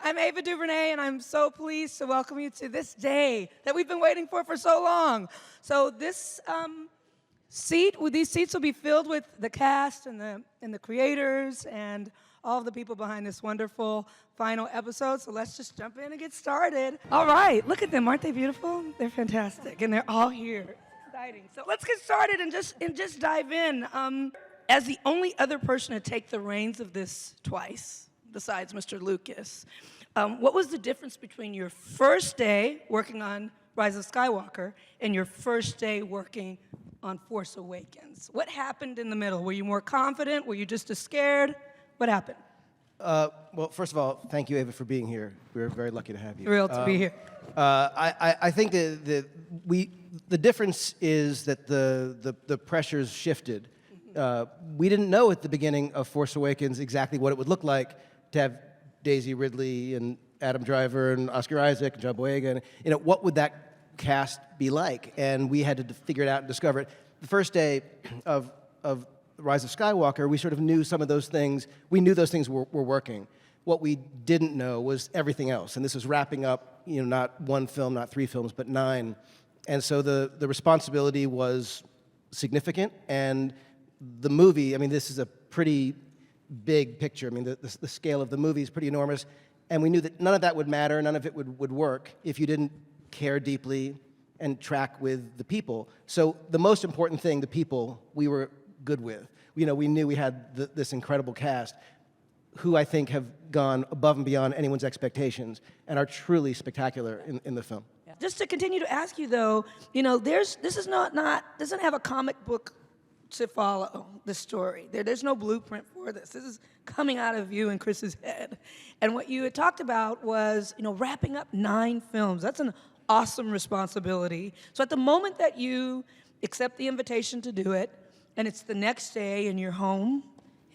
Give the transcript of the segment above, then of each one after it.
I'm Ava DuVernay, and I'm so pleased to welcome you to this day that we've been waiting for so long. So this these seats will be filled with the cast and the creators and all of the people behind this wonderful final episode. So let's just jump in and get started. All right, look at them. Aren't they beautiful? They're fantastic, and they're all here. It's exciting. So let's get started and just dive in. As the only other person to take the reins of this twice, besides Mr. Lucas, what was the difference between your first day working on Rise of Skywalker and your first day working on Force Awakens? What happened in the middle? Were you more confident? Were you just as scared? What happened? Well, first of all, thank you, Ava, for being here. We're very lucky to have you. Thrilled to be here. I think the difference is that the pressures shifted. We didn't know at the beginning of Force Awakens exactly what it would look like to have Daisy Ridley and Adam Driver and Oscar Isaac and John Boyega, and what would that cast be like? And we had to figure it out and discover it. The first day of Rise of Skywalker, we sort of knew some of those things. We knew those things were working. What we didn't know was everything else, and this was wrapping up, not one film, not 3 films, but 9. And so the responsibility was significant, and the movie, this is a pretty big picture. The scale of the movie is pretty enormous, and we knew that none of that would matter, none of it would work if you didn't care deeply and track with the people. So the most important thing, the people, we were good with. We knew we had this incredible cast who I think have gone above and beyond anyone's expectations and are truly spectacular in the film. Just to continue to ask you though, this is doesn't have a comic book to follow the story. There's no blueprint for this. This is coming out of you and Chris's head. And what you had talked about was, wrapping up 9 films. That's an awesome responsibility. So at the moment that you accept the invitation to do it, and it's the next day and you're home,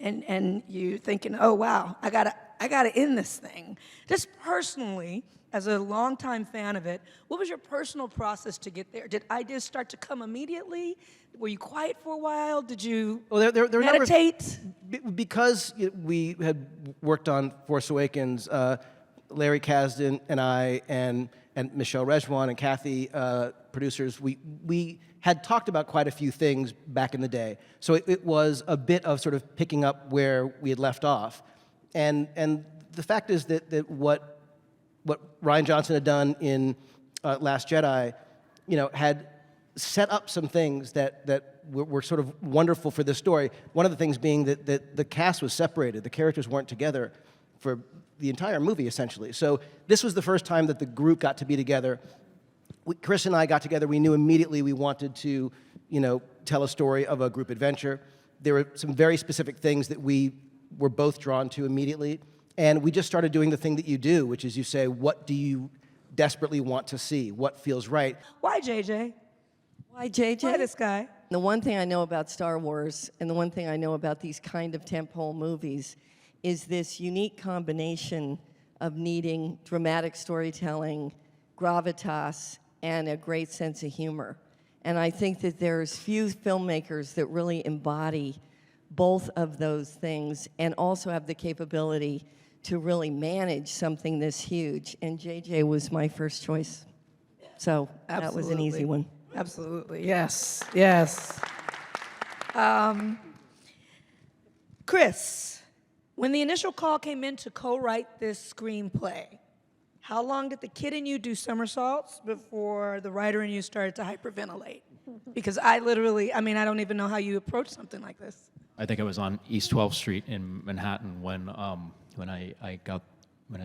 and you thinking, oh wow, I gotta end this thing. Just personally, as a longtime fan of it, what was your personal process to get there? Did ideas start to come immediately? Were you quiet for a while? Did you meditate? Because we had worked on Force Awakens, Larry Kasdan and I and Michelle Rejwan and Kathy, producers, we had talked about quite a few things back in the day. So it was a bit of sort of picking up where we had left off. And the fact is that what Rian Johnson had done in Last Jedi, had set up some things that were sort of wonderful for this story. One of the things being that the cast was separated. The characters weren't together for the entire movie, essentially. So this was the first time that the group got to be together. Chris and I got together. We knew immediately we wanted to, tell a story of a group adventure. There were some very specific things that we were both drawn to immediately. And we just started doing the thing that you do, which is you say, what do you desperately want to see? What feels right? Why JJ? Why JJ? Why this guy? The one thing I know about Star Wars and the one thing I know about these kind of tentpole movies is this unique combination of needing dramatic storytelling, gravitas, and a great sense of humor. And I think that there's few filmmakers that really embody both of those things and also have the capability to really manage something this huge. And JJ was my first choice. So that was an easy one. Absolutely, yes, yes. Chris, when the initial call came in to co-write this screenplay, how long did the kid in you do somersaults before the writer in you started to hyperventilate? Because I don't even know how you approach something like this. I think I was on East 12th Street in Manhattan when I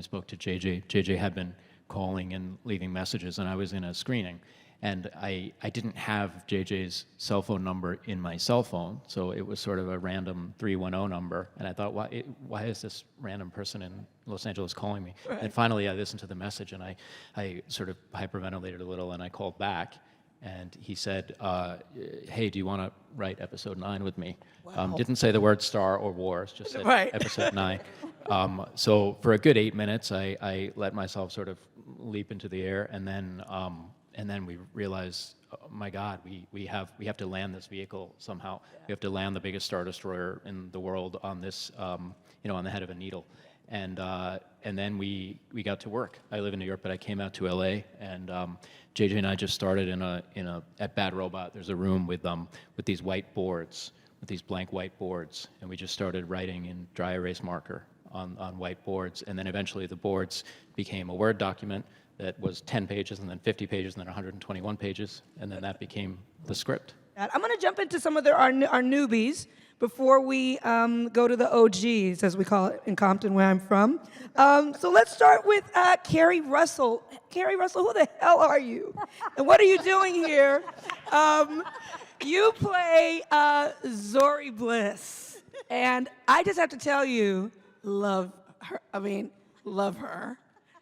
spoke to JJ. JJ had been calling and leaving messages, and I was in a screening. And I didn't have JJ's cell phone number in my cell phone, so it was sort of a random 310 number. And I thought, why is this random person in Los Angeles calling me? Right. And finally, I listened to the message, and I sort of hyperventilated a little, and I called back. And he said, hey, do you want to write episode 9 with me? Wow. Didn't say the word Star or Wars, just said right. episode 9. So for a good 8 minutes, I let myself sort of leap into the air, and then we realized, oh my God, we have to land this vehicle somehow. Yeah. We have to land the biggest Star Destroyer in the world on this, on the head of a needle. And then we got to work. I live in New York, but I came out to LA, and JJ and I just started at Bad Robot. There's a room with these whiteboards, with these blank whiteboards, and we just started writing in dry erase marker on whiteboards, and then eventually the boards became a Word document that was 10 pages, and then 50 pages, and then 121 pages, and then that became the script. I'm going to jump into some of our newbies before we go to the OGs, as we call it in Compton, where I'm from. So let's start with Carrie Russell. Carrie Russell, who the hell are you? And what are you doing here? You play Zori Bliss. And I just have to tell you, love her. I mean, love her.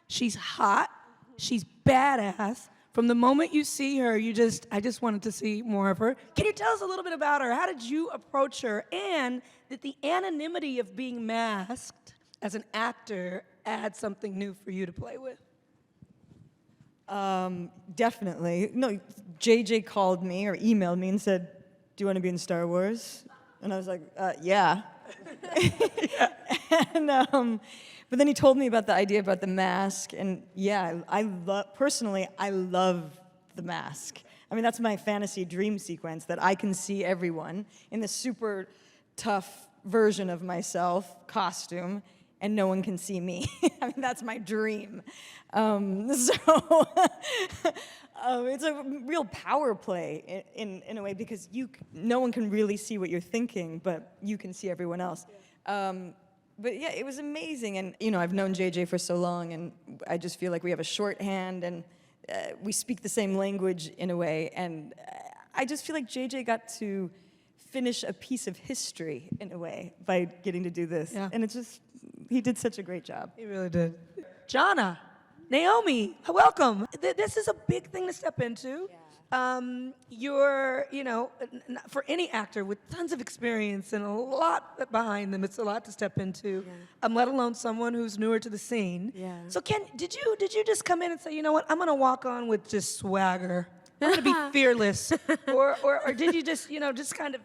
She's hot. She's badass. From the moment you see her, I just wanted to see more of her. Can you tell us a little bit about her? How did you approach her? And did the anonymity of being masked as an actor add something new for you to play with? Definitely. No, JJ called me or emailed me and said, "Do you want to be in Star Wars?" And I was like, yeah. And, but then he told me about the idea about the mask, and yeah, personally, I love the mask. I mean, that's my fantasy dream sequence, that I can see everyone in this super tough version of myself, costume, and no one can see me. I mean, that's my dream. It's a real power play in a way, because no one can really see what you're thinking, but you can see everyone else. But yeah, it was amazing, and I've known JJ for so long, and I just feel like we have a shorthand, and we speak the same language in a way, and I just feel like JJ got to finish a piece of history in a way by getting to do this, and he did such a great job. He really did. Jana, Naomi, welcome. This is a big thing to step into. You're, for any actor with tons of experience and a lot behind them, it's a lot to step into. Let alone someone who's newer to the scene. Yeah. So, did you just come in and say, you know what, I'm gonna walk on with just swagger. I'm gonna be fearless, or did you just, just kind of,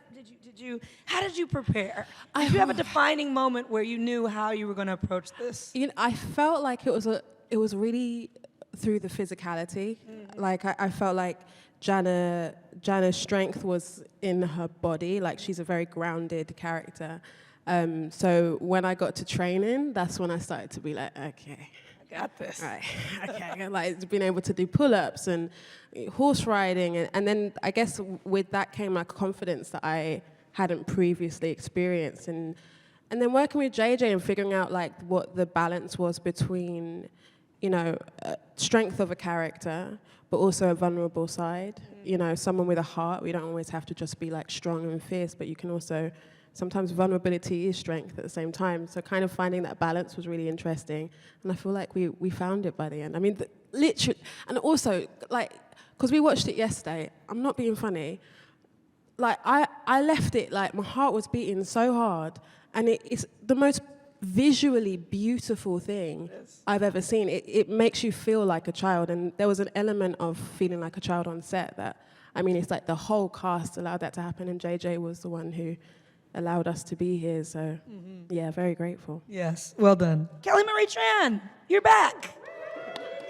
how did you prepare? Did you have a defining moment where you knew how you were gonna approach this? I felt like it was really through the physicality. Like I felt like Jana's strength was in her body. Like, she's a very grounded character. So when I got to training, that's when I started to be like, okay, I got this. right, okay, like being able to do pull-ups and horse riding, and then I guess with that came like confidence that I hadn't previously experienced, and then working with JJ and figuring out like what the balance was between, strength of a character, but also a vulnerable side. Someone with a heart. We don't always have to just be like strong and fierce, but you can also, sometimes vulnerability is strength at the same time. So kind of finding that balance was really interesting. And I feel like we found it by the end. I mean, literally, and also, like, because we watched it yesterday, I'm not being funny, like, I left it, like, my heart was beating so hard, and it's the most visually beautiful thing I've ever seen. It makes you feel like a child, and there was an element of feeling like a child on set that, I mean, it's like the whole cast allowed that to happen, and JJ was the one who allowed us to be here, so yeah, very grateful. Yes, well done. Kelly Marie Tran, you're back.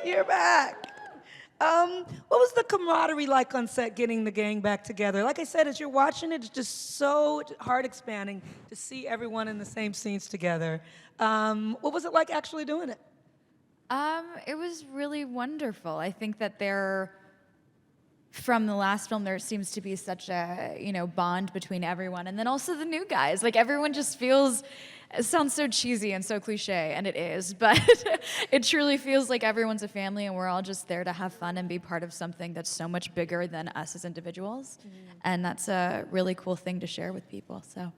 You're back. What was the camaraderie like on set, getting the gang back together? Like I said, as you're watching it, it's just so heart expanding to see everyone in the same scenes together. What was it like actually doing it? It was really wonderful. I think that from the last film, there seems to be such a, bond between everyone. And then also the new guys. Like, everyone just feels, it sounds so cheesy and so cliche, and it is, but it truly feels like everyone's a family, and we're all just there to have fun and be part of something that's so much bigger than us as individuals. And that's a really cool thing to share with people, so.